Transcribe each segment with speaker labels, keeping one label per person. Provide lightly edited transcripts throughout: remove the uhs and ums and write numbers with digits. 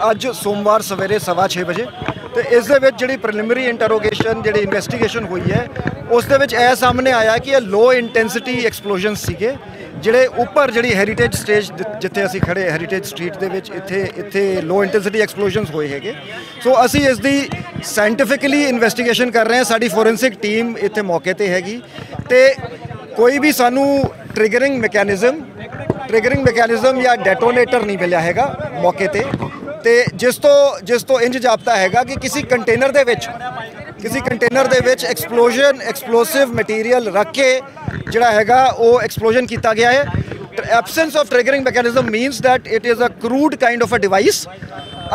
Speaker 1: ਅੱਜ ਸੋਮਵਾਰ ਸਵੇਰੇ 6:15 ਵਜੇ ਤੇ ਇਸ ਦੇ ਵਿੱਚ ਜਿਹੜੀ ਪ੍ਰੀਲਿਮਿਨਰੀ ਇੰਟਰੋਗੇਸ਼ਨ ਜਿਹੜੀ ਇਨਵੈਸਟੀਗੇਸ਼ਨ ਹੋਈ ਹੈ ਉਸ ਦੇ ਵਿੱਚ ਇਹ ਸਾਹਮਣੇ ਆਇਆ ਕਿ ਇਹ ਲੋ ਇੰਟੈਂਸਿਟੀ ਐਕਸਪਲੋਜਨ ਸੀਗੇ ਜਿਹੜੇ ਉੱਪਰ ਜਿਹੜੀ ਹੈਰੀਟੇਜ ਸਟੇਜ ਜਿੱਥੇ ਅਸੀਂ ਖੜੇ ਹੈਰੀਟੇਜ ਸਟਰੀਟ ਦੇ ਵਿੱਚ ਇੱਥੇ ਲੋ ਇੰਟੈਂਸਿਟੀ ਐਕਸਪਲੋਜਨਸ ਹੋਏ ਹੈਗੇ। ਸੋ ਅਸੀਂ ਇਸ ਦੀ ਸਾਇੰਟੀਫਿਕਲੀ ਇਨਵੈਸਟੀਗੇਸ਼ਨ ਕਰ ਰਹੇ ਹਾਂ। ਸਾਡੀ ਫੋਰੈਂਸਿਕ ਟੀਮ ਇੱਥੇ ਮੌਕੇ ਤੇ ਹੈਗੀ ਤੇ ਕੋਈ ਵੀ ਸਾਨੂੰ ਟ੍ਰਿਗਰਿੰਗ ਮੈਕੈਨਿਜ਼ਮ ਜਾਂ ਡੈਟੋਨੇਟਰ ਨਹੀਂ ਮਿਲਿਆ ਹੈਗਾ ਮੌਕੇ ਤੇ ਜਿਸ ਤੋਂ ਇੰਜ ਜਾਪਦਾ ਹੈਗਾ ਕਿ ਕਿਸੇ ਕੰਟੇਨਰ ਦੇ ਵਿੱਚ ਐਕਸਪਲੋਸਿਵ ਮਟੀਰੀਅਲ ਰੱਖ ਕੇ ਜਿਹੜਾ ਹੈਗਾ ਉਹ ਐਕਸਪਲੋਜਨ ਕੀਤਾ ਗਿਆ ਹੈ। Absence of triggering mechanism means that it is a crude kind of a device.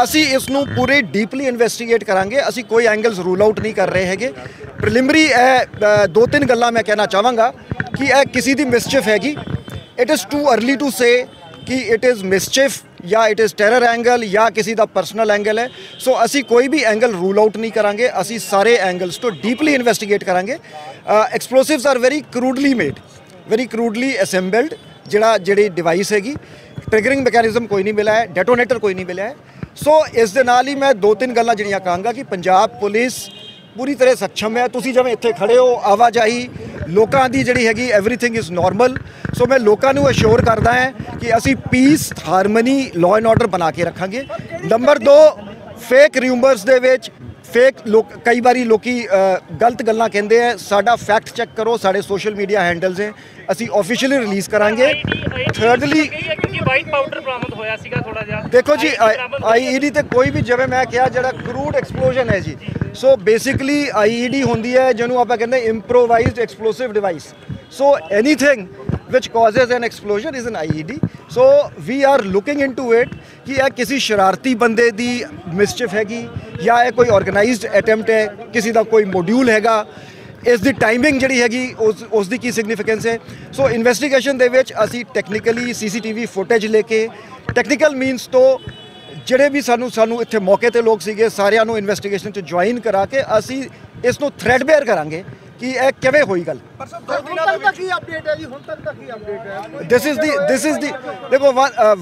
Speaker 1: ਅਸੀਂ ਇਸ ਨੂੰ ਪੂਰੇ ਡੀਪਲੀ ਇਨਵੈਸਟੀਗੇਟ ਕਰਾਂਗੇ। ਅਸੀਂ ਕੋਈ ਐਂਗਲਸ ਰੂਲ ਆਊਟ ਨਹੀਂ ਕਰ ਰਹੇ ਹੈਗੇ। ਪ੍ਰੀਲਿਮਿਨਰੀ ਇਹ 2-3 ਗੱਲਾਂ ਮੈਂ ਕਹਿਣਾ ਚਾਹਾਂਗਾ ਕਿ ਇਹ ਕਿਸੇ ਦੀ ਮਿਸਚਿਫ ਹੈਗੀ। It is too early to say ਕਿ ਇਟ ਇਜ਼ ਮਿਸਚਿਫ ਜਾਂ ਇਟ ਇਜ਼ ਟੈਰਰ ਐਂਗਲ ਜਾਂ ਕਿਸੇ ਦਾ ਪਰਸਨਲ ਐਂਗਲ ਹੈ। ਸੋ ਅਸੀਂ ਕੋਈ ਵੀ ਐਂਗਲ ਰੂਲ ਆਊਟ ਨਹੀਂ ਕਰਾਂਗੇ। ਅਸੀਂ ਸਾਰੇ ਐਂਗਲਸ ਤੋਂ ਡੀਪਲੀ ਇਨਵੈਸਟੀਗੇਟ ਕਰਾਂਗੇ। ਐਕਸਪਲੋਸਿਵਸ ਆਰ ਵੈਰੀ ਕਰੂਡਲੀ ਅਸੈਂਬਲਡ ਜਿਹੜੀ ਡਿਵਾਈਸ ਹੈਗੀ। ਟ੍ਰਿਗਰਿੰਗ ਮੈਕੈਨਿਜ਼ਮ ਕੋਈ ਨਹੀਂ ਮਿਲਿਆ ਹੈ, ਡੈਟੋਨੇਟਰ ਕੋਈ ਨਹੀਂ ਮਿਲਿਆ ਹੈ। ਸੋ ਇਸ ਦੇ ਨਾਲ ਹੀ ਮੈਂ 2-3 ਗੱਲਾਂ ਜਿਹੜੀਆਂ ਕਹਾਂਗਾ ਕਿ ਪੰਜਾਬ ਪੁਲਿਸ ਪੂਰੀ ਤਰ੍ਹਾਂ ਸક્ષਮ ਹੈ। ਤੁਸੀਂ ਜਿਵੇਂ ਇੱਥੇ ਖੜੇ ਹੋ ਆਵਾਜਾਈ ਲੋਕਾਂ ਦੀ ਜਿਹੜੀ ਹੈਗੀ ਐਵਰੀਥਿੰਗ ਇਜ਼ ਨਾਰਮਲ। ਸੋ ਮੈਂ ਲੋਕਾਂ ਨੂੰ ਅਸ਼ੋਰ ਕਰਦਾ ਹਾਂ ਕਿ ਅਸੀਂ piece harmony law and order ਬਣਾ ਕੇ ਰੱਖਾਂਗੇ। ਨੰਬਰ 2 ਫੇਕ ਰਿਊਮਰਸ ਦੇ ਵਿੱਚ ਕਈ ਵਾਰੀ ਲੋਕੀ ਗਲਤ ਗੱਲਾਂ ਕਹਿੰਦੇ ਆ। ਸਾਡਾ ਫੈਕਟ ਚੈੱਕ ਕਰੋ। ਸਾਡੇ ਸੋਸ਼ਲ ਮੀਡੀਆ ਹੈਂਡਲਸ ਹੈ, ਅਸੀਂ ਆਫੀਸ਼ੀਅਲੀ ਰਿਲੀਜ਼ ਕਰਾਂਗੇ। ਥਰਡਲੀ
Speaker 2: ਵਾਈਟ ਪਾਊਡਰ ਬਰਾਮਦ ਹੋਇਆ ਸੀਗਾ ਥੋੜਾ ਜਿਹਾ।
Speaker 1: ਦੇਖੋ ਜੀ ਆਈਈਡੀ ਤੇ ਕੋਈ ਵੀ ਜਿਵੇਂ ਮੈਂ ਕਿਹਾ ਜਿਹੜਾ ਕਰੂਡ ਐਕਸਪਲੋਜਨ ਹੈ ਜੀ। ਸੋ ਬੇਸਿਕਲੀ ਆਈਈਡੀ ਹੁੰਦੀ ਹੈ ਜਿਹਨੂੰ ਆਪਾਂ ਕਹਿੰਦੇ improvised explosive device. So anything which causes an explosion is an IED. So we are looking into it कि यह किसी शरारती बंदे दी मिसचिफ हैगी या यह कोई ऑर्गेनाइज्ड अटैम्प्ट है, किसी का कोई मॉड्यूल हैगा। इस दी टाइमिंग जिहड़ी हैगी उस दी की सिग्निफिकेंस है। सो इन्वेस्टिगेशन दे विच असी टैक्नीकली CCTV फुटेज लेके टैक्नीकल मीनस तो ਜਿਹੜੇ ਵੀ ਸਾਨੂੰ ਇੱਥੇ ਮੌਕੇ ਤੇ ਲੋਕ ਸੀਗੇ ਸਾਰਿਆਂ ਨੂੰ ਇਨਵੈਸਟੀਗੇਸ਼ਨ 'ਚ ਜੁਆਇਨ ਕਰਾ ਕੇ ਅਸੀਂ ਇਸ ਨੂੰ ਥ੍ਰੈਡ ਬੇਅਰ ਕਰਾਂਗੇ ਕਿ ਇਹ ਕਿਵੇਂ ਹੋਈ ਗੱਲ।
Speaker 3: ਹੁਣ ਤੱਕ ਦਾ ਕੀ ਅਪਡੇਟ ਹੈ ਜੀ? ਹੁਣ ਤੱਕ ਦਾ ਕੀ ਅਪਡੇਟ ਹੈ?
Speaker 1: ਦਿਸ ਇਜ਼ ਦੀ ਦੇਖੋ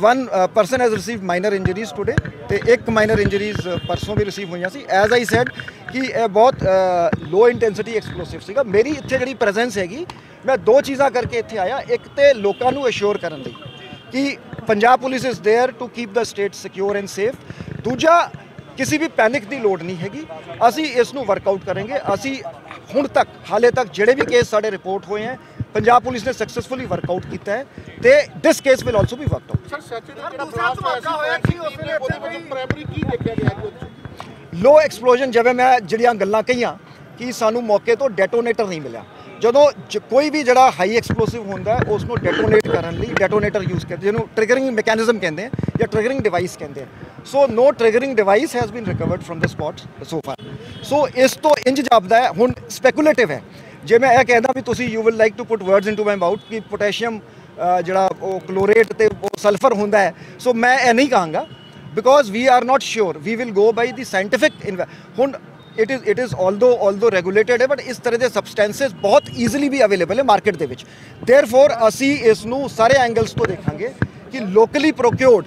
Speaker 1: one person has received minor injuries today ਤੇ ਇੱਕ ਮਾਈਨਰ ਇੰਜਰੀਜ਼ ਪਰਸੋਂ ਵੀ ਰਿਸੀਵ ਹੋਈਆਂ ਸੀ। ਐਜ਼ ਆਈ ਸੈਡ ਕਿ ਇਹ ਬਹੁਤ ਲੋ ਇੰਟੈਂਸਿਟੀ ਐਕਸਪਲੋਸਿਵ ਸੀਗਾ। ਮੇਰੀ ਇੱਥੇ ਜਿਹੜੀ ਪ੍ਰੈਜ਼ੈਂਸ ਹੈਗੀ ਮੈਂ 2 ਚੀਜ਼ਾਂ ਕਰਕੇ ਇੱਥੇ ਆਇਆ। ਇੱਕ ਤੇ ਲੋਕਾਂ ਨੂੰ ਅਸ਼ੋਰ ਕਰਨ ਲਈ ਕਿ Punjab police is there to keep the state secure and safe. ਦੂਜਾ ਕਿਸੇ ਵੀ ਪੈਨਿਕ ਦੀ ਲੋੜ ਨਹੀਂ ਹੈਗੀ। ਅਸੀਂ ਇਸ ਨੂੰ ਵਰਕਆਊਟ ਕਰਾਂਗੇ। ਅਸੀਂ ਹੁਣ ਤੱਕ ਹਾਲੇ ਤੱਕ ਜਿਹੜੇ ਵੀ ਕੇਸ ਸਾਡੇ ਰਿਪੋਰਟ ਹੋਏ ਹੈ ਪੰਜਾਬ ਪੁਲਿਸ ਨੇ ਸਕਸੈਸਫੁਲੀ ਵਰਕਆਊਟ ਕੀਤਾ ਹੈ ਤੇ this case will also B worked out.
Speaker 3: Sir ਸੱਚ ਜਿਹੜਾ ਬਲਾਸਟ ਹੋਇਆ ਸੀ ਉਸ ਵੇਲੇ ਇੱਥੇ ਪ੍ਰਾਇਮਰੀ ਕੀ ਦੇਖਿਆ ਗਿਆ?
Speaker 1: ਲੋ ਐਕਸਪਲੋਜਨ ਜਿਵੇਂ ਮੈਂ ਜਿਹੜੀਆਂ ਗੱਲਾਂ ਕਹੀਆਂ ਕਿ ਸਾਨੂੰ ਮੌਕੇ ਤੋਂ ਡੈਟੋਨੇਟਰ ਨਹੀਂ ਮਿਲਿਆ। ਜਦੋਂ ਕੋਈ ਵੀ ਜਿਹੜਾ ਹਾਈ ਐਕਸਪਲੋਸਿਵ ਹੁੰਦਾ ਉਸ ਨੂੰ ਡੈਟੋਨੇਟ ਕਰਨ ਲਈ ਡੈਟੋਨੇਟਰ ਯੂਜ਼ ਕਰਦੇ ਜਿਹਨੂੰ ਟ੍ਰਿਗਰਿੰਗ ਮੈਕੈਨਿਜ਼ਮ ਕਹਿੰਦੇ ਆ ਜਾਂ ਟ੍ਰਿਗਰਿੰਗ ਡਿਵਾਈਸ ਕਹਿੰਦੇ ਆ। So no triggering device has been recovered from the spot so far. So ਇਸ ਤੋਂ ਇੰਜ ਜਾਪਦਾ ਹੈ ਹੁਣ ਸਪੈਕੂਲੇਟਿਵ ਹੈ। ਜੇ ਮੈਂ ਇਹ ਕਹਿੰਦਾ ਵੀ ਤੁਸੀਂ you will like to put words into my mouth ਕਿ ਪੋਟੈਸ਼ੀਅਮ ਜਿਹੜਾ ਉਹ ਕਲੋਰੇਟ ਤੇ ਸਲਫਰ ਹੁੰਦਾ ਹੈ। ਸੋ ਮੈਂ ਇਹ ਨਹੀਂ ਕਹਾਂਗਾ because we are not sure. We will go by the scientific ਹੁਣ it is although regulated है but इस तरह के substances बहुत easily भी available है मार्केट ਦੇ ਵਿੱਚ। therefore ਅਸੀਂ ਇਸ ਨੂੰ ਸਾਰੇ ਐਂਗਲਸ ਤੋਂ ਦੇਖਾਂਗੇ ਕਿ ਲੋਕਲੀ ਪ੍ਰੋਕਿਉਰਡ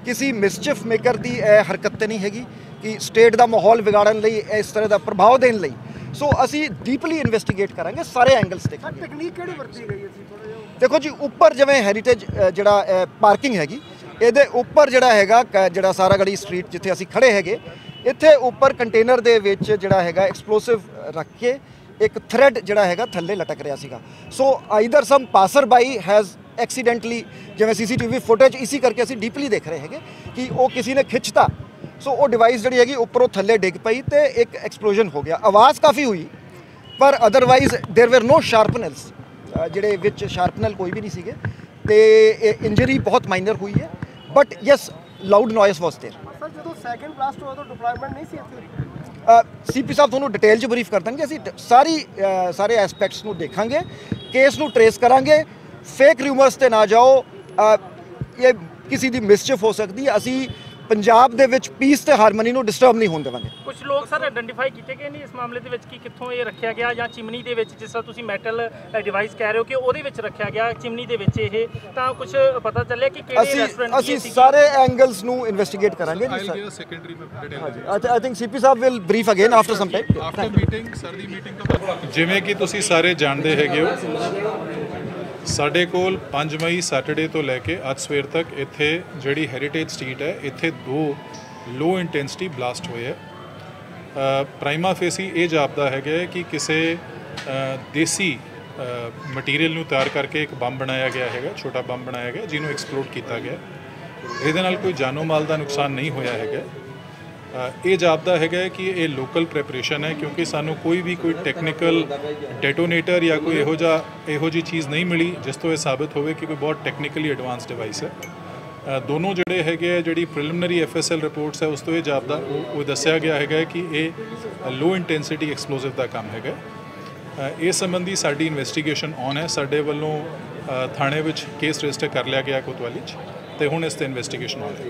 Speaker 1: ਕਿਸੇ ਮਿਸਚਿਫ ਮੇਕਰ ਦੀ ਹਰਕਤ ਤੇ ਨਹੀਂ ਹੈਗੀ ਕਿ ਸਟੇਟ ਦਾ ਮਾਹੌਲ ਵਿਗਾੜਨ ਲਈ ਇਸ ਤਰ੍ਹਾਂ ਦਾ ਪ੍ਰਭਾਵ ਦੇਣ ਲਈ। ਸੋ ਅਸੀਂ ਡੀਪਲੀ ਇਨਵੈਸਟੀਗੇਟ ਕਰਾਂਗੇ ਸਾਰੇ ਐਂਗਲਸ ਦੇਖਾਂਗੇ।
Speaker 3: ਟੈਕਨੀਕ ਕਿਹੜੀ ਵਰਤੀ ਗਈ ਸੀ ਥੋੜਾ ਜਿਹਾ?
Speaker 1: ਦੇਖੋ ਜੀ ਉੱਪਰ ਜਿਵੇਂ ਹੈਰੀਟੇਜ ਜਿਹੜਾ ਪਾਰਕਿੰਗ ਹੈਗੀ ਇਹਦੇ ਉੱਪਰ ਜਿਹੜਾ ਹੈਗਾ ਜਿਹੜਾ ਸਾਰਾ ਗੜੀ ਸਟਰੀਟ ਜਿੱਥੇ ਅਸੀਂ ਖੜੇ ਹੈਗੇ ਇੱਥੇ ਉੱਪਰ ਕੰਟੇਨਰ ਦੇ ਵਿੱਚ ਜਿਹੜਾ ਹੈਗਾ ਐਕਸਪਲੋਸਿਵ ਰੱਖ ਕੇ ਇੱਕ ਥ੍ਰੈਡ ਜਿਹੜਾ ਹੈਗਾ ਥੱਲੇ ਲਟਕ ਰਿਹਾ ਸੀਗਾ। So either some passer by has accidentally ਜਿਵੇਂ CCTV ਫੁਟੇਜ ਇਸੀ ਕਰਕੇ ਅਸੀਂ ਡੀਪਲੀ ਦੇਖ ਰਹੇ ਹੈਗੇ ਕਿ ਉਹ ਕਿਸੇ ਨੇ ਖਿੱਚਤਾ। ਸੋ ਉਹ ਡਿਵਾਈਸ ਜਿਹੜੀ ਹੈਗੀ ਉੱਪਰੋਂ ਥੱਲੇ ਡਿੱਗ ਪਈ ਤੇ ਇੱਕ ਐਕਸਪਲੋਜਨ ਹੋ ਗਿਆ। ਆਵਾਜ਼ ਕਾਫੀ ਹੋਈ ਪਰ ਅਦਰਵਾਈਜ਼ ਦੇਰ ਵੇਰ ਨੋ ਸ਼ਾਰਪਨਲਸ ਜਿਹੜੇ ਵਿੱਚ ਸ਼ਾਰਪਨਲ ਕੋਈ ਵੀ ਨਹੀਂ ਸੀਗੇ ਤੇ ਇੰਜਰੀ ਬਹੁਤ ਮਾਈਨਰ ਹੋਈ ਹੈ but yes loud noise was there.
Speaker 3: Sir ਜਦੋਂ ਸੈਕੰਡ ਬਲਾਸਟ ਹੋਇਆ ਤਾਂ ਡਿਪਲੋਇਮੈਂਟ ਨਹੀਂ ਸੀ ਇੱਥੇ?
Speaker 1: ਸੀਪੀ ਸਾਹਿਬ ਤੁਹਾਨੂੰ ਡਿਟੇਲ 'ਚ ਬਰੀਫ ਕਰ ਦਾਂਗੇ। ਅਸੀਂ ਸਾਰੇ ਐਸਪੈਕਟਸ ਨੂੰ ਦੇਖਾਂਗੇ, ਕੇਸ ਨੂੰ ਟਰੇਸ ਕਰਾਂਗੇ। ਫੇਕ ਰਿਊਮਰਸ ਤੇ ਨਾ ਜਾਓ। ਇਹ ਕਿਸੇ ਦੀ ਮਿਸਚਿਫ ਹੋ ਸਕਦੀ ਹੈ। ਅਸੀਂ ਪੰਜਾਬ ਦੇ ਵਿੱਚ ਪੀਸ ਤੇ ਹਾਰਮਨੀ ਨੂੰ ਡਿਸਟਰਬ ਨਹੀਂ ਹੋਣ ਦੇਵਾਂਗੇ।
Speaker 2: ਲੋਕ ਸਰ ਆਇਡੈਂਟੀਫਾਈ ਕੀਤੇ ਗਏ ਨੇ ਇਸ ਮਾਮਲੇ ਦੇ ਵਿੱਚ ਕਿ ਕਿੱਥੋਂ ਇਹ ਰੱਖਿਆ ਗਿਆ ਜਾਂ ਚਿਮਨੀ ਦੇ ਵਿੱਚ, ਜਿਸ ਤਰ੍ਹਾਂ ਤੁਸੀਂ ਮੈਟਲ ਡਿਵਾਈਸ ਕਹਿ ਰਹੇ ਹੋ ਕਿ ਉਹਦੇ ਵਿੱਚ ਰੱਖਿਆ ਗਿਆ ਚਿਮਨੀ ਦੇ ਵਿੱਚ, ਇਹ ਤਾਂ ਕੁਝ ਪਤਾ ਚੱਲਿਆ ਕਿ ਕਿਹੜੇ ਰੈਸਟੋਰੈਂਟ
Speaker 1: ਅਸੀਂ ਸਾਰੇ ਐਂਗਲਸ ਨੂੰ ਇਨਵੈਸਟੀਗੇਟ ਕਰਾਂਗੇ ਜੀ ਸਰ।
Speaker 4: ਸੈਕੰਡਰੀ ਮੈਂ detail
Speaker 1: I think CP Sahib will brief again after some time.
Speaker 4: After meeting sir the meeting ਤੋਂ ਬਾਅਦ ਜਿਵੇਂ ਕਿ ਤੁਸੀਂ ਸਾਰੇ ਜਾਣਦੇ ਹੈਗੇ ਹੋ, ਸਾਡੇ ਕੋਲ 5 ਮਈ ਸੈਟਰਡੇ ਤੋਂ ਲੈ ਕੇ ਅੱਜ ਸਵੇਰ ਤੱਕ ਇੱਥੇ ਜਿਹੜੀ ਹੈਰੀਟੇਜ ਸਟਰੀਟ ਹੈ ਇੱਥੇ 2 ਲੋ ਇੰਟੈਂਸਿਟੀ ਬਲਾਸਟ ਹੋਏ ਹੈ। ਪ੍ਰਾਈਮਾ ਫੇਸੀ ਇਹ ਜਾਪਦਾ ਹੈਗਾ ਕਿ ਕਿਸੇ ਦੇਸੀ ਮਟੀਰੀਅਲ ਨੂੰ ਤਿਆਰ ਕਰਕੇ ਇੱਕ ਬੰਬ ਬਣਾਇਆ ਗਿਆ ਹੈਗਾ, ਛੋਟਾ ਬੰਬ ਬਣਾਇਆ ਗਿਆ ਜਿਹਨੂੰ ਐਕਸਪਲੋਡ ਕੀਤਾ ਗਿਆ। ਇਹਦੇ ਨਾਲ ਕੋਈ ਜਾਨੋ ਮਾਲ ਦਾ ਨੁਕਸਾਨ ਨਹੀਂ ਹੋਇਆ ਹੈਗਾ। ਇਹ ਜਾਪਦਾ ਹੈਗਾ ਕਿ ਇਹ ਲੋਕਲ ਪ੍ਰੈਪਰੇਸ਼ਨ ਹੈ, ਕਿਉਂਕਿ ਸਾਨੂੰ ਕੋਈ ਟੈਕਨੀਕਲ ਡੈਟੋਨੇਟਰ ਜਾਂ ਕੋਈ ਇਹੋ ਜਿਹੀ ਚੀਜ਼ ਨਹੀਂ ਮਿਲੀ ਜਿਸ ਤੋਂ ਇਹ ਸਾਬਿਤ ਹੋਵੇ ਕਿ ਕੋਈ ਬਹੁਤ ਟੈਕਨੀਕਲੀ ਐਡਵਾਂਸ ਡਿਵਾਈਸ ਹੈ। ਦੋਨੋਂ ਜਿਹੜੇ ਹੈਗੇ ਜਿਹੜੀ ਪ੍ਰੀਲਿਮਿਨਰੀ FSL ਰਿਪੋਰਟਸ ਹੈ ਉਸ ਤੋਂ ਇਹ ਜਾਪਦਾ ਉਹ ਦੱਸਿਆ ਗਿਆ ਹੈਗਾ ਕਿ ਇਹ ਲੋ ਇੰਟੈਂਸਿਟੀ ਐਕਸਪਲੋਸਿਵ ਦਾ ਕੰਮ ਹੈਗਾ। ਇਸ ਸੰਬੰਧੀ ਸਾਡੀ ਇਨਵੈਸਟੀਗੇਸ਼ਨ ਔਨ ਹੈ। ਸਾਡੇ ਵੱਲੋਂ ਥਾਣੇ ਵਿੱਚ ਕੇਸ ਰਜਿਸਟਰ ਕਰ ਲਿਆ ਗਿਆ ਕੋਤਵਾਲੀ 'ਚ, ਤੇ ਹੁਣ ਇਸ ਤੇ ਇਨਵੈਸਟੀਗੇਸ਼ਨ ਔਨ ਹੈ।